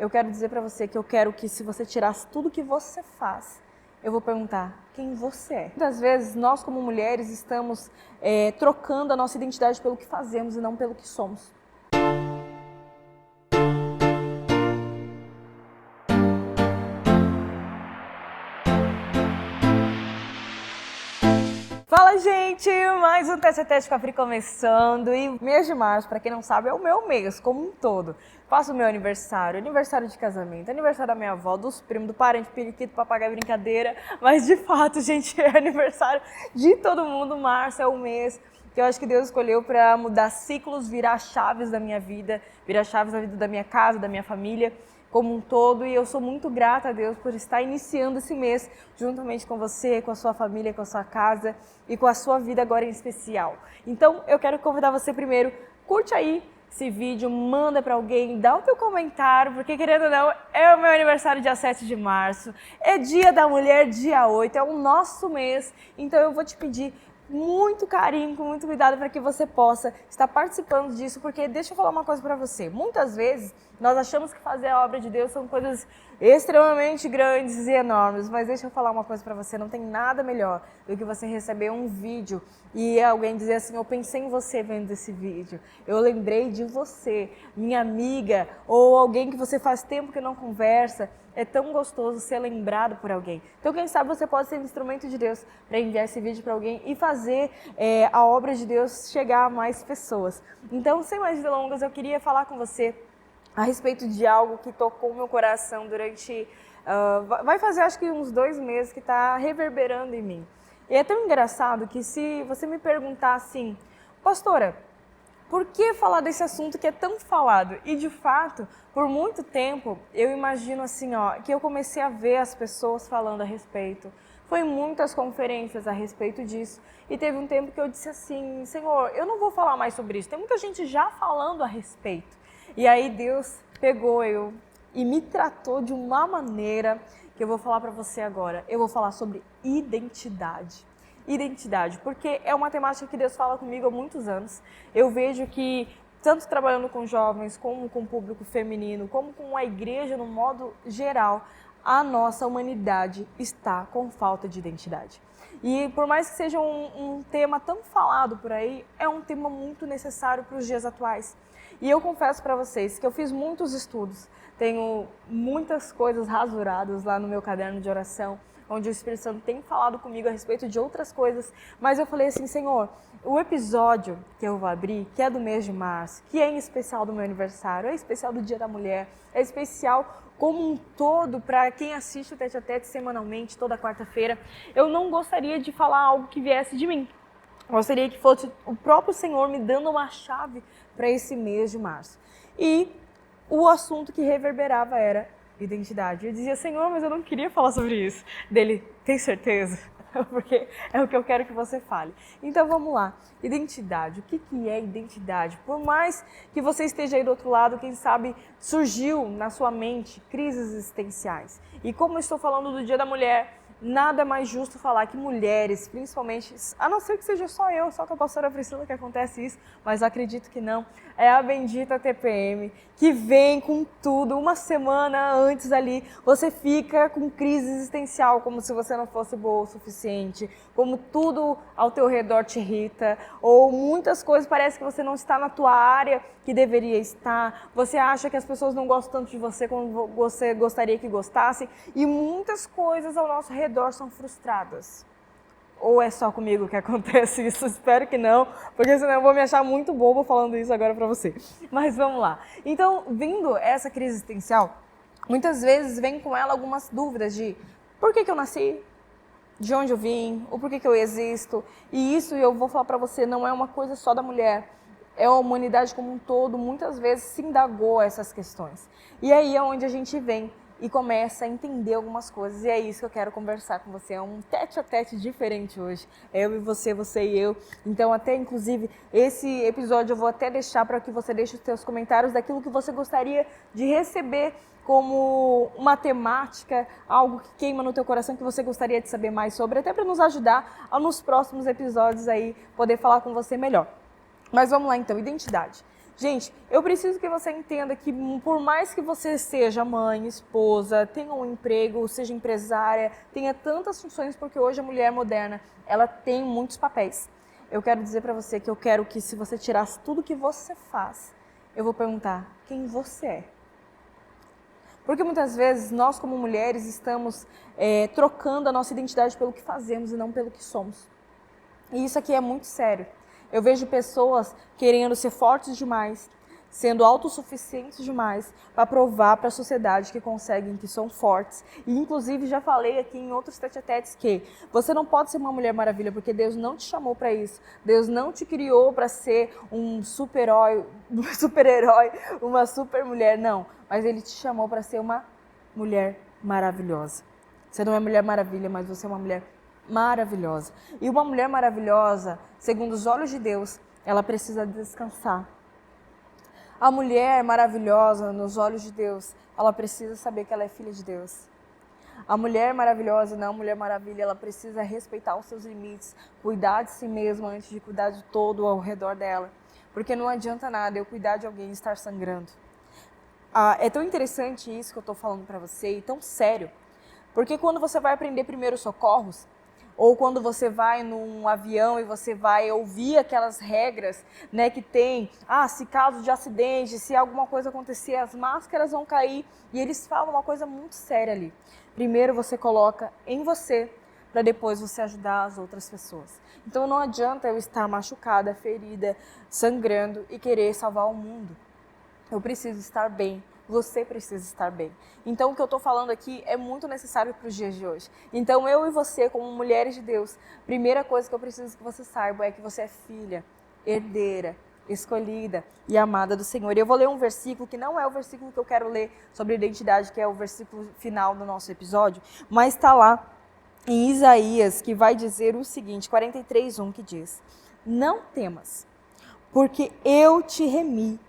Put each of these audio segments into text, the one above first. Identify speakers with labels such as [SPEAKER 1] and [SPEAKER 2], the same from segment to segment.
[SPEAKER 1] eu quero dizer para você que eu quero que se você tirasse tudo que você faz, eu vou perguntar quem você é. Muitas vezes nós como mulheres estamos trocando a nossa identidade pelo que fazemos e não pelo que somos. Fala, gente! Mais um Tete a Tete com a Pri começando. E mês de março, para quem não sabe, é o meu mês como um todo. Faço o meu aniversário, aniversário de casamento, aniversário da minha avó, dos primos, do parente, periquito, papagaio, brincadeira. Mas de fato, gente, é aniversário de todo mundo. Março é o mês que eu acho que Deus escolheu para mudar ciclos, virar chaves da minha vida, virar chaves da vida da minha casa, da minha família como um todo, e eu sou muito grata a Deus por estar iniciando esse mês juntamente com você, com a sua família, com a sua casa e com a sua vida agora em especial. Então, eu quero convidar você primeiro, curte aí esse vídeo, manda para alguém, dá o teu comentário, porque querendo ou não, é o meu aniversário dia 7 de março, é dia da mulher dia 8, é o nosso mês, então eu vou te pedir muito carinho, com muito cuidado para que você possa estar participando disso, porque deixa eu falar uma coisa para você, muitas vezes nós achamos que fazer a obra de Deus são coisas extremamente grandes e enormes, mas deixa eu falar uma coisa para você, não tem nada melhor do que você receber um vídeo e alguém dizer assim, eu pensei em você vendo esse vídeo, eu lembrei de você, minha amiga, ou alguém que você faz tempo que não conversa. É tão gostoso ser lembrado por alguém. Então, quem sabe você pode ser um instrumento de Deus para enviar esse vídeo para alguém e fazer a obra de Deus chegar a mais pessoas. Então, sem mais delongas, eu queria falar com você a respeito de algo que tocou meu coração durante... vai fazer acho que uns 2 meses que está reverberando em mim. E é tão engraçado que se você me perguntar assim, pastora, por que falar desse assunto que é tão falado? E de fato, por muito tempo, eu imagino assim, que eu comecei a ver as pessoas falando a respeito. Foi muitas conferências a respeito disso. E teve um tempo que eu disse assim, Senhor, eu não vou falar mais sobre isso. Tem muita gente já falando a respeito. E aí Deus pegou eu e me tratou de uma maneira que eu vou falar para você agora. Eu vou falar sobre identidade. Identidade, porque é uma temática que Deus fala comigo há muitos anos. Eu vejo que, tanto trabalhando com jovens, como com o público feminino, como com a igreja no modo geral, a nossa humanidade está com falta de identidade. E por mais que seja um tema tão falado por aí, é um tema muito necessário para os dias atuais. E eu confesso para vocês que eu fiz muitos estudos, tenho muitas coisas rasuradas lá no meu caderno de oração, onde o Espírito Santo tem falado comigo a respeito de outras coisas, mas eu falei assim, Senhor, o episódio que eu vou abrir, que é do mês de março, que é em especial do meu aniversário, é especial do Dia da Mulher, é especial como um todo para quem assiste o Tete a Tete semanalmente, toda quarta-feira, eu não gostaria de falar algo que viesse de mim. Eu gostaria que fosse o próprio Senhor me dando uma chave para esse mês de março. E o assunto que reverberava era identidade. Eu dizia, Senhor, mas eu não queria falar sobre isso. Dele, tem certeza? Porque é o que eu quero que você fale. Então vamos lá. Identidade. O que é identidade? Por mais que você esteja aí do outro lado, quem sabe surgiu na sua mente crises existenciais. E como eu estou falando do Dia da Mulher, nada mais justo falar que mulheres, principalmente, a não ser que seja só com a pastora Priscila que acontece isso, mas acredito que não, é a bendita TPM, que vem com tudo, uma semana antes ali, você fica com crise existencial, como se você não fosse boa o suficiente, como tudo ao teu redor te irrita, ou muitas coisas parece que você não está na tua área que deveria estar, você acha que as pessoas não gostam tanto de você como você gostaria que gostassem, e muitas coisas ao nosso redor são frustradas. Ou é só comigo que acontece isso? Espero que não, porque senão eu vou me achar muito boba falando isso agora pra você. Mas vamos lá. Então, vindo essa crise existencial, muitas vezes vem com ela algumas dúvidas de por que eu nasci, de onde eu vim, ou por que eu existo. E isso, eu vou falar pra você, não é uma coisa só da mulher. É a humanidade como um todo, muitas vezes se indagou essas questões. E aí é onde a gente vem e começa a entender algumas coisas. E é isso que eu quero conversar com você. É um tete a tete diferente hoje. É eu e você e eu. Então, até inclusive, esse episódio eu vou até deixar para que você deixe os seus comentários daquilo que você gostaria de receber como uma temática, algo que queima no teu coração, que você gostaria de saber mais sobre, até para nos ajudar a nos próximos episódios aí poder falar com você melhor. Mas vamos lá então, identidade. Gente, eu preciso que você entenda que por mais que você seja mãe, esposa, tenha um emprego, seja empresária, tenha tantas funções, porque hoje a mulher moderna, ela tem muitos papéis. Eu quero dizer para você que eu quero que se você tirasse tudo que você faz, eu vou perguntar quem você é. Porque muitas vezes nós como mulheres estamos trocando a nossa identidade pelo que fazemos e não pelo que somos. E isso aqui é muito sério. Eu vejo pessoas querendo ser fortes demais, sendo autossuficientes demais, para provar para a sociedade que conseguem, que são fortes. E inclusive já falei aqui em outros tete-a-tetes que você não pode ser uma Mulher Maravilha, porque Deus não te chamou para isso. Deus não te criou para ser um super-herói, uma super mulher, não. Mas Ele te chamou para ser uma mulher maravilhosa. Você não é Mulher Maravilha, mas você é uma mulher maravilhosa. E uma mulher maravilhosa, segundo os olhos de Deus, ela precisa descansar. A mulher maravilhosa, nos olhos de Deus, ela precisa saber que ela é filha de Deus. A mulher maravilhosa, não a Mulher Maravilha, ela precisa respeitar os seus limites, cuidar de si mesma antes de cuidar de todo ao redor dela. Porque não adianta nada eu cuidar de alguém e estar sangrando. É tão interessante isso que eu estou falando para você e tão sério. Porque quando você vai aprender primeiros socorros, ou quando você vai num avião e você vai ouvir aquelas regras, né, que tem, se caso de acidente, se alguma coisa acontecer, as máscaras vão cair, e eles falam uma coisa muito séria ali. Primeiro você coloca em você, para depois você ajudar as outras pessoas. Então não adianta eu estar machucada, ferida, sangrando e querer salvar o mundo. Eu preciso estar bem. Você precisa estar bem. Então, o que eu estou falando aqui é muito necessário para os dias de hoje. Então, eu e você, como mulheres de Deus, primeira coisa que eu preciso que você saiba é que você é filha, herdeira, escolhida e amada do Senhor. E eu vou ler um versículo que não é o versículo que eu quero ler sobre identidade, que é o versículo final do nosso episódio, mas está lá em Isaías, que vai dizer o seguinte, 43:1, que diz: Não temas, porque eu te remi.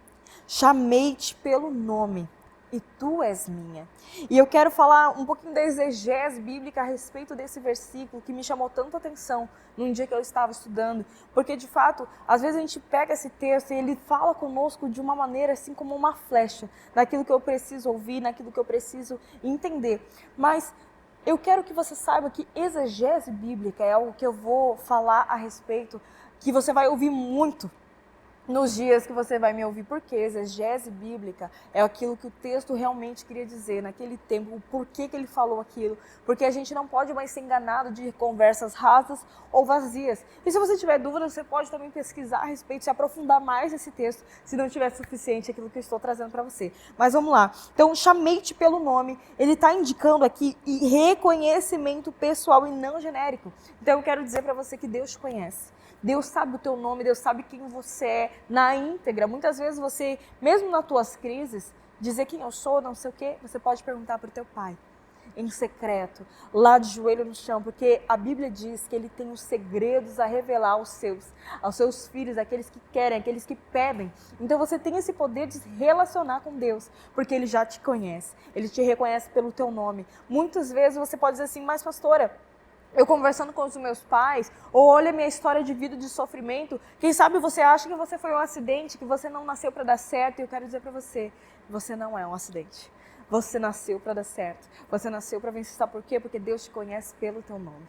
[SPEAKER 1] Chamei-te pelo nome e tu és minha. E eu quero falar um pouquinho da exegese bíblica a respeito desse versículo que me chamou tanto a atenção num dia que eu estava estudando. Porque, de fato, às vezes a gente pega esse texto e ele fala conosco de uma maneira assim como uma flecha, naquilo que eu preciso ouvir, naquilo que eu preciso entender. Mas eu quero que você saiba que exegese bíblica é algo que eu vou falar a respeito, que você vai ouvir muito nos dias que você vai me ouvir, porque exegese bíblica é aquilo que o texto realmente queria dizer naquele tempo, o porquê que ele falou aquilo, porque a gente não pode mais ser enganado de conversas rasas ou vazias. E se você tiver dúvida, você pode também pesquisar a respeito, se aprofundar mais nesse texto, se não tiver suficiente aquilo que eu estou trazendo para você. Mas vamos lá. Então, chamei-te pelo nome, ele está indicando aqui reconhecimento pessoal e não genérico. Então, eu quero dizer para você que Deus te conhece. Deus sabe o teu nome, Deus sabe quem você é na íntegra. Muitas vezes você, mesmo nas tuas crises, dizer quem eu sou, não sei o quê, você pode perguntar para o teu pai, em secreto, lá de joelho no chão, porque a Bíblia diz que ele tem os segredos a revelar aos seus filhos, aqueles que querem, aqueles que pedem. Então você tem esse poder de se relacionar com Deus, porque ele já te conhece, ele te reconhece pelo teu nome. Muitas vezes você pode dizer assim, mas pastora, eu conversando com os meus pais, ou olha a minha história de vida de sofrimento, quem sabe você acha que você foi um acidente, que você não nasceu para dar certo, e eu quero dizer para você, você não é um acidente. Você nasceu para dar certo, você nasceu para vencer, sabe por quê? Porque Deus te conhece pelo teu nome.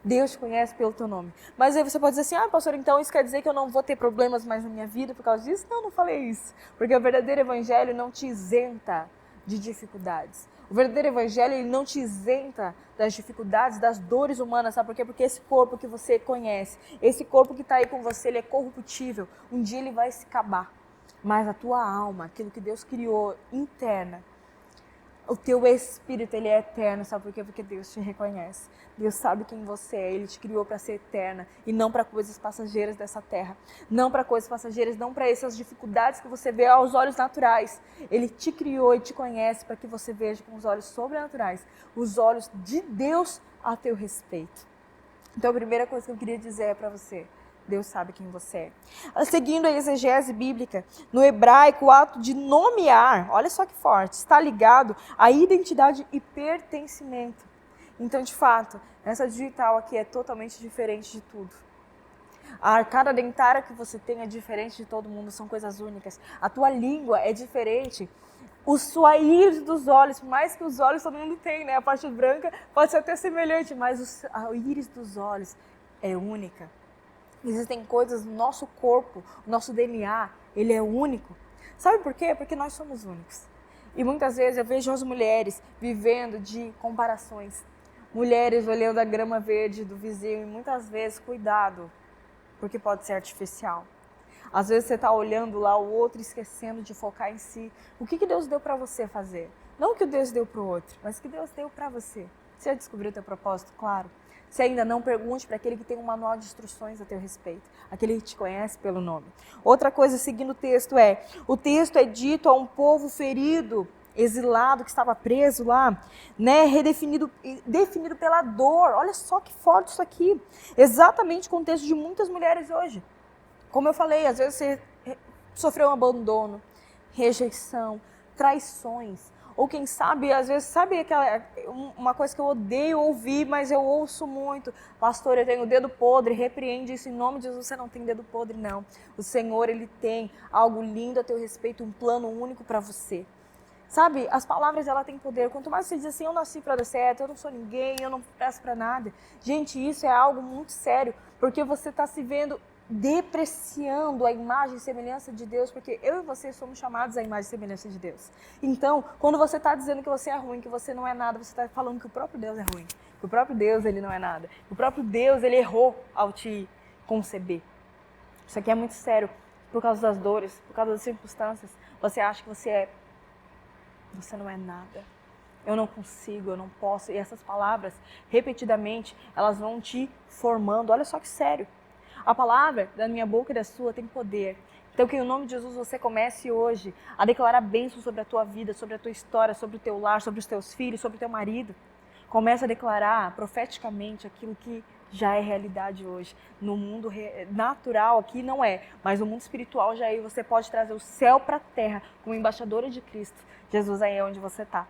[SPEAKER 1] Deus te conhece pelo teu nome. Mas aí você pode dizer assim, pastor, então isso quer dizer que eu não vou ter problemas mais na minha vida por causa disso? Não, não falei isso. Porque o verdadeiro evangelho não te isenta de dificuldades. O verdadeiro evangelho, ele não te isenta das dificuldades, das dores humanas, sabe por quê? Porque esse corpo que você conhece, esse corpo que está aí com você, ele é corruptível. Um dia ele vai se acabar. Mas a tua alma, aquilo que Deus criou interna, o teu espírito, ele é eterno, sabe por quê? Porque Deus te reconhece. Deus sabe quem você é, Ele te criou para ser eterna e não para coisas passageiras dessa terra. Não para coisas passageiras, não para essas dificuldades que você vê aos olhos naturais. Ele te criou e te conhece para que você veja com os olhos sobrenaturais, os olhos de Deus a teu respeito. Então a primeira coisa que eu queria dizer é para você, Deus sabe quem você é. Seguindo a exegese bíblica, no hebraico, o ato de nomear, olha só que forte, está ligado à identidade e pertencimento. Então, de fato, essa digital aqui é totalmente diferente de tudo. A arcada dentária que você tem é diferente de todo mundo, são coisas únicas. A tua língua é diferente. O sua íris dos olhos, por mais que os olhos todo mundo tem, né? A parte branca pode ser até semelhante, mas a íris dos olhos é única. Existem coisas no nosso corpo, o nosso DNA, ele é único. Sabe por quê? Porque nós somos únicos. E muitas vezes eu vejo as mulheres vivendo de comparações. Mulheres olhando a grama verde do vizinho e muitas vezes, cuidado, porque pode ser artificial. Às vezes você está olhando lá o outro esquecendo de focar em si. O que Deus deu para você fazer? Não o que Deus deu para o outro, mas o que Deus deu para você. Você já descobriu o teu propósito? Claro. Se ainda não, pergunte para aquele que tem um manual de instruções a teu respeito. Aquele que te conhece pelo nome. Outra coisa, seguindo o texto é dito a um povo ferido, exilado, que estava preso lá, né, definido pela dor. Olha só que forte isso aqui. Exatamente o contexto de muitas mulheres hoje. Como eu falei, às vezes você sofreu um abandono, rejeição, traições. Ou quem sabe, às vezes, sabe uma coisa que eu odeio ouvir, mas eu ouço muito. Pastor, eu tenho o dedo podre, repreende isso em nome de Jesus, você não tem dedo podre, não. O Senhor, Ele tem algo lindo a teu respeito, um plano único para você. Sabe, as palavras, ela têm poder. Quanto mais você diz assim, eu nasci para dar certo, eu não sou ninguém, eu não presto para nada. Gente, isso é algo muito sério, porque você está se vendo depreciando a imagem e semelhança de Deus, porque eu e você somos chamados à imagem e semelhança de Deus. Então, quando você está dizendo que você é ruim, que você não é nada, você está falando que o próprio Deus é ruim, que o próprio Deus, Ele não é nada, que o próprio Deus, Ele errou ao te conceber. Isso aqui é muito sério, por causa das dores, por causa das circunstâncias. Você acha que você não é nada. Eu não consigo, eu não posso. E essas palavras, repetidamente, elas vão te formando. Olha só que sério. A palavra da minha boca e da sua tem poder. Então que em nome de Jesus você comece hoje a declarar bênção sobre a tua vida, sobre a tua história, sobre o teu lar, sobre os teus filhos, sobre o teu marido. Comece a declarar profeticamente aquilo que já é realidade hoje. No mundo natural aqui não é, mas no mundo espiritual já é. E você pode trazer o céu para a terra como embaixadora de Cristo. Jesus aí é onde você está.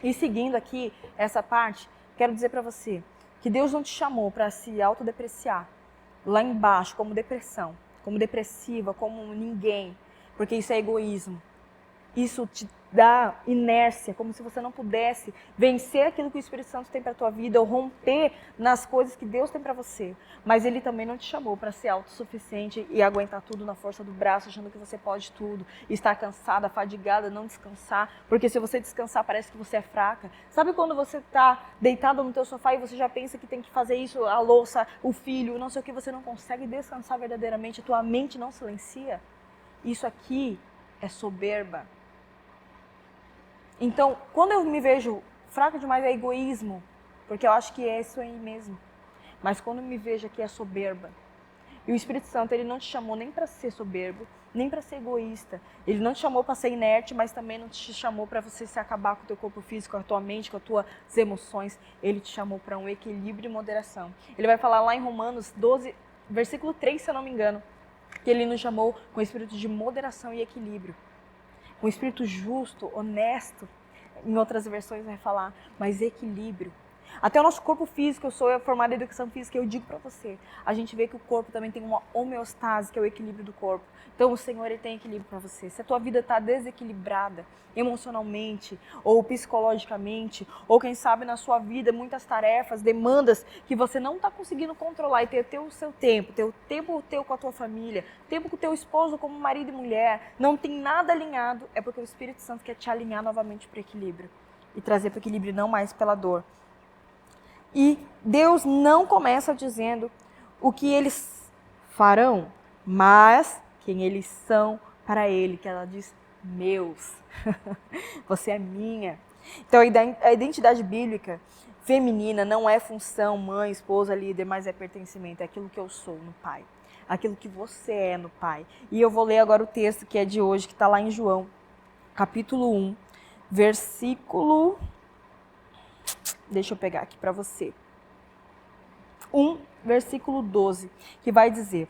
[SPEAKER 1] E seguindo aqui essa parte, quero dizer para você que Deus não te chamou para se autodepreciar lá embaixo, como depressão, como depressiva, como ninguém, porque isso é egoísmo. Isso te dá inércia, como se você não pudesse vencer aquilo que o Espírito Santo tem para a tua vida ou romper nas coisas que Deus tem para você. Mas Ele também não te chamou para ser autossuficiente e aguentar tudo na força do braço, achando que você pode tudo, estar cansada, fadigada, não descansar, porque se você descansar parece que você é fraca. Sabe quando você está deitada no teu sofá e você já pensa que tem que fazer isso, a louça, o filho, não sei o que, você não consegue descansar verdadeiramente, a tua mente não silencia? Isso aqui é soberba. Então, quando eu me vejo fraca demais é egoísmo, porque eu acho que é isso aí mesmo. Mas quando eu me vejo aqui é soberba. E o Espírito Santo, Ele não te chamou nem para ser soberbo, nem para ser egoísta. Ele não te chamou para ser inerte, mas também não te chamou para você se acabar com o teu corpo físico, com a tua mente, com as tuas emoções. Ele te chamou para um equilíbrio e moderação. Ele vai falar lá em Romanos 12, versículo 3, se eu não me engano, que Ele nos chamou com espírito de moderação e equilíbrio. Um espírito justo, honesto, em outras versões vai falar, mas equilíbrio. Até o nosso corpo físico, eu sou formada em educação física, eu digo para você, a gente vê que o corpo também tem uma homeostase, que é o equilíbrio do corpo. Então o Senhor, Ele tem equilíbrio para você. Se a tua vida está desequilibrada, emocionalmente, ou psicologicamente, ou quem sabe na sua vida, muitas tarefas, demandas que você não está conseguindo controlar e ter o seu tempo, ter o tempo teu com a tua família, tempo com o teu esposo como marido e mulher, não tem nada alinhado, é porque o Espírito Santo quer te alinhar novamente para o equilíbrio e trazer para o equilíbrio, não mais pela dor. E Deus não começa dizendo o que eles farão, mas quem eles são para Ele, que ela diz, meus, você é minha. Então a identidade bíblica feminina não é função, mãe, esposa, líder, mas é pertencimento, é aquilo que eu sou no Pai, aquilo que você é no Pai. E eu vou ler agora o texto que é de hoje, que está lá em João, capítulo 1, versículo... Deixa eu pegar aqui para você. 1, versículo 12, que vai dizer: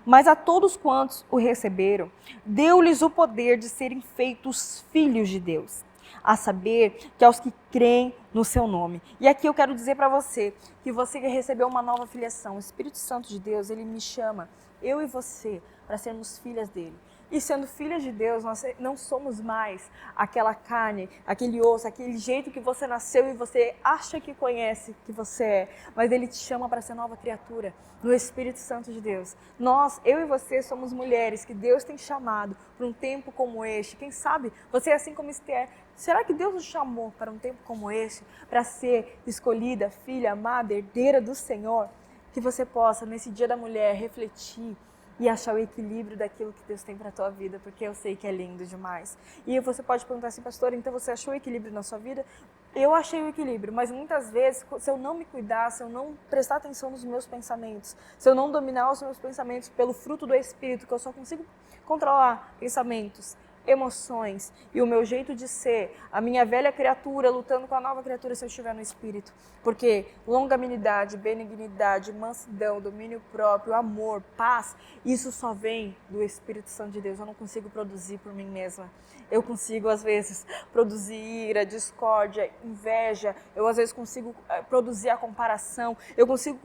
[SPEAKER 1] mas a todos quantos o receberam, deu-lhes o poder de serem feitos filhos de Deus, a saber que aos que creem no seu nome. E aqui eu quero dizer para você que você recebeu uma nova filiação. O Espírito Santo de Deus, ele me chama, eu e você, para sermos filhas dele. E sendo filhas de Deus, nós não somos mais aquela carne, aquele osso, aquele jeito que você nasceu e você acha que conhece que você é. Mas ele te chama para ser nova criatura, no Espírito Santo de Deus. Nós, eu e você, somos mulheres que Deus tem chamado para um tempo como este. Quem sabe, você é assim como Esther. Será que Deus nos chamou para um tempo como este, para ser escolhida, filha, amada, herdeira do Senhor? Que você possa, nesse Dia da Mulher, refletir e achar o equilíbrio daquilo que Deus tem para a tua vida, porque eu sei que é lindo demais. E você pode perguntar assim, pastor, então você achou o equilíbrio na sua vida? Eu achei o equilíbrio, mas muitas vezes, se eu não me cuidar, se eu não prestar atenção nos meus pensamentos, se eu não dominar os meus pensamentos pelo fruto do Espírito, que eu só consigo controlar pensamentos, emoções e o meu jeito de ser, a minha velha criatura lutando com a nova criatura se eu estiver no Espírito. Porque longanimidade, benignidade, mansidão, domínio próprio, amor, paz, isso só vem do Espírito Santo de Deus. Eu não consigo produzir por mim mesma. Eu consigo, às vezes, produzir ira, discórdia, inveja. Eu, às vezes, consigo produzir a comparação. Eu consigo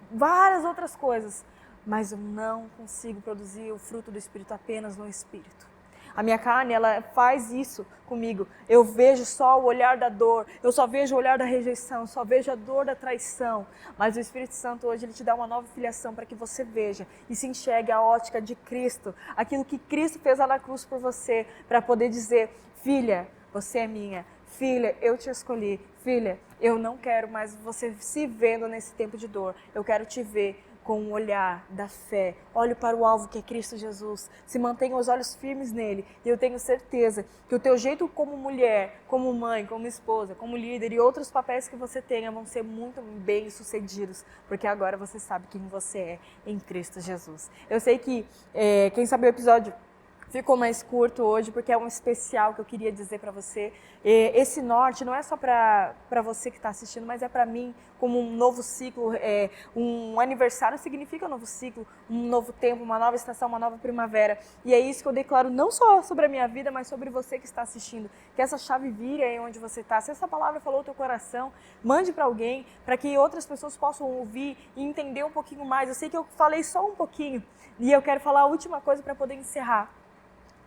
[SPEAKER 1] várias outras coisas. Mas eu não consigo produzir o fruto do Espírito apenas no Espírito. A minha carne, ela faz isso comigo. Eu vejo só o olhar da dor, eu só vejo o olhar da rejeição, só vejo a dor da traição. Mas o Espírito Santo hoje, ele te dá uma nova filiação para que você veja e se enxergue a ótica de Cristo. Aquilo que Cristo fez lá na cruz por você, para poder dizer, filha, você é minha. Filha, eu te escolhi. Filha, eu não quero mais você se vendo nesse tempo de dor. Eu quero te ver com o olhar da fé. Olhe para o alvo que é Cristo Jesus. Se mantenha os olhos firmes nele. E eu tenho certeza que o teu jeito como mulher, como mãe, como esposa, como líder e outros papéis que você tenha vão ser muito bem sucedidos. Porque agora você sabe quem você é em Cristo Jesus. Eu sei que, quem sabe o episódio ficou mais curto hoje, porque é um especial que eu queria dizer para você. Esse norte não é só para você que está assistindo, mas é para mim, como um novo ciclo. Um aniversário significa um novo ciclo, um novo tempo, uma nova estação, uma nova primavera. E é isso que eu declaro não só sobre a minha vida, mas sobre você que está assistindo. Que essa chave vire aí onde você está. Se essa palavra falou o teu coração, mande para alguém, para que outras pessoas possam ouvir e entender um pouquinho mais. Eu sei que eu falei só um pouquinho, e eu quero falar a última coisa para poder encerrar.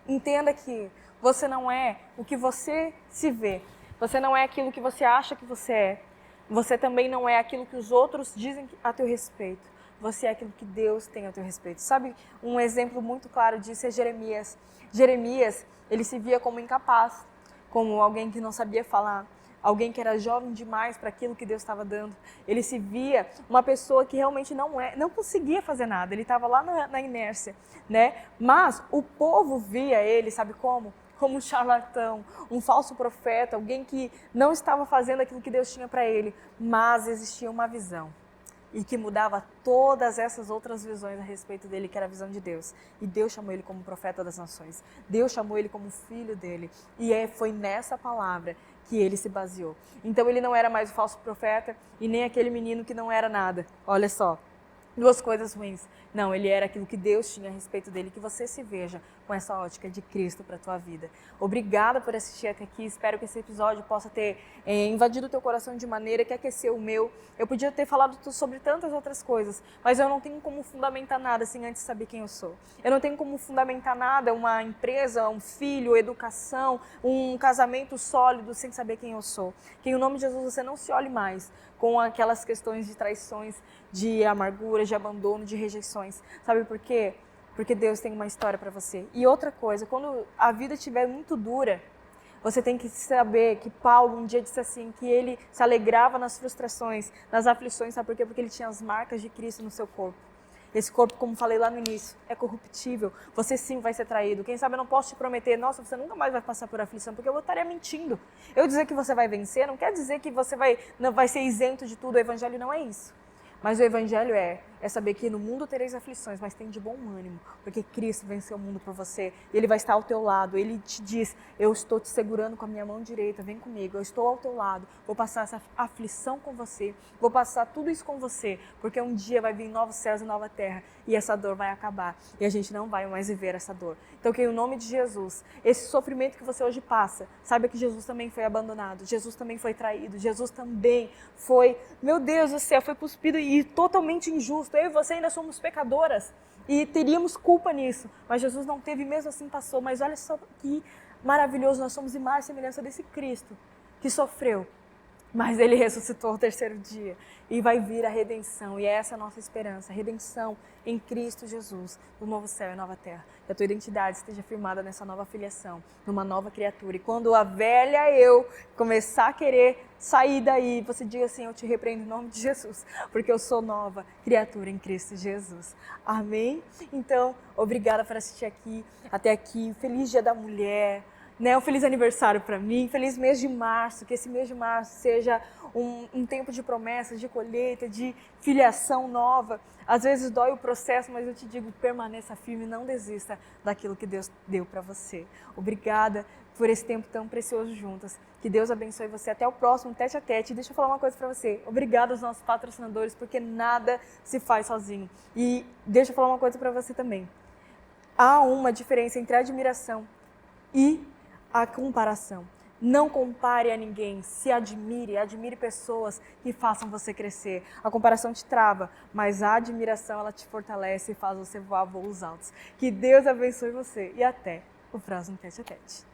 [SPEAKER 1] Entenda que você não é o que você se vê. Você não é aquilo que você acha que você é. Você também não é aquilo que os outros dizem a teu respeito. Você é aquilo que Deus tem a teu respeito. Sabe, um exemplo muito claro disso é Jeremias. Jeremias, ele se via como incapaz, como alguém que não sabia falar, alguém que era jovem demais para aquilo que Deus estava dando. Ele se via uma pessoa que realmente não conseguia fazer nada, ele estava lá na inércia, né? Mas o povo via ele, sabe como? Como um charlatão, um falso profeta, alguém que não estava fazendo aquilo que Deus tinha para ele, mas existia uma visão. E que mudava todas essas outras visões a respeito dele, que era a visão de Deus. E Deus chamou ele como profeta das nações. Deus chamou ele como filho dele. E foi nessa palavra que ele se baseou. Então ele não era mais o falso profeta e nem aquele menino que não era nada. Olha só, duas coisas ruins. Não, ele era aquilo que Deus tinha a respeito dele, que você se veja com essa ótica de Cristo para a tua vida. Obrigada por assistir até aqui, espero que esse episódio possa ter invadido o teu coração de maneira que aqueceu o meu. Eu podia ter falado sobre tantas outras coisas, mas eu não tenho como fundamentar nada sem antes saber quem eu sou. Eu não tenho como fundamentar nada, uma empresa, um filho, educação, um casamento sólido sem saber quem eu sou. Que em nome de Jesus você não se olhe mais com aquelas questões de traições, de amargura, de abandono, de rejeições. Sabe por quê? Porque Deus tem uma história para você. E outra coisa, quando a vida estiver muito dura, você tem que saber que Paulo um dia disse assim, que ele se alegrava nas frustrações, nas aflições, sabe por quê? Porque ele tinha as marcas de Cristo no seu corpo. Esse corpo, como falei lá no início, é corruptível. Você sim vai ser traído. Quem sabe eu não posso te prometer, nossa, você nunca mais vai passar por aflição, porque eu estaria mentindo. Eu dizer que você vai vencer não quer dizer que você não vai ser isento de tudo. O evangelho não é isso. Mas o evangelho é é saber que no mundo tereis aflições, mas tem de bom ânimo, porque Cristo venceu o mundo por você. Ele vai estar ao teu lado. Ele te diz, eu estou te segurando com a minha mão direita, vem comigo, eu estou ao teu lado, vou passar essa aflição com você, vou passar tudo isso com você, porque um dia vai vir novos céus e nova terra, e essa dor vai acabar, e a gente não vai mais viver essa dor. Então que em nome de Jesus, esse sofrimento que você hoje passa, saiba que Jesus também foi abandonado, Jesus também foi traído, Jesus também foi, meu Deus do céu, foi cuspido e totalmente injusto. Eu e você ainda somos pecadoras e teríamos culpa nisso, mas Jesus não teve, mesmo assim passou. Mas olha só que maravilhoso, nós somos imagem e semelhança desse Cristo que sofreu, mas ele ressuscitou ao terceiro dia e vai vir a redenção, e é essa a nossa esperança, a redenção em Cristo Jesus, o novo céu e a nova terra. Que a tua identidade esteja firmada nessa nova filiação, numa nova criatura. E quando a velha eu começar a querer sair daí, você diga assim, eu te repreendo em nome de Jesus, porque eu sou nova criatura em Cristo Jesus. Amém? Então, obrigada por assistir até aqui. Feliz Dia da Mulher. Um feliz aniversário para mim, feliz mês de março, que esse mês de março seja um tempo de promessas, de colheita, de filiação nova. Às vezes dói o processo, mas eu te digo, permaneça firme, não desista daquilo que Deus deu para você. Obrigada por esse tempo tão precioso juntas. Que Deus abençoe você. Até o próximo Tete a Tete. Deixa eu falar uma coisa para você. Obrigada aos nossos patrocinadores, porque nada se faz sozinho. E deixa eu falar uma coisa para você também. Há uma diferença entre a admiração e a comparação. Não compare a ninguém, se admire pessoas que façam você crescer. A comparação te trava, mas a admiração ela te fortalece e faz você voar voos altos. Que Deus abençoe você e até o próximo Tete a Tete.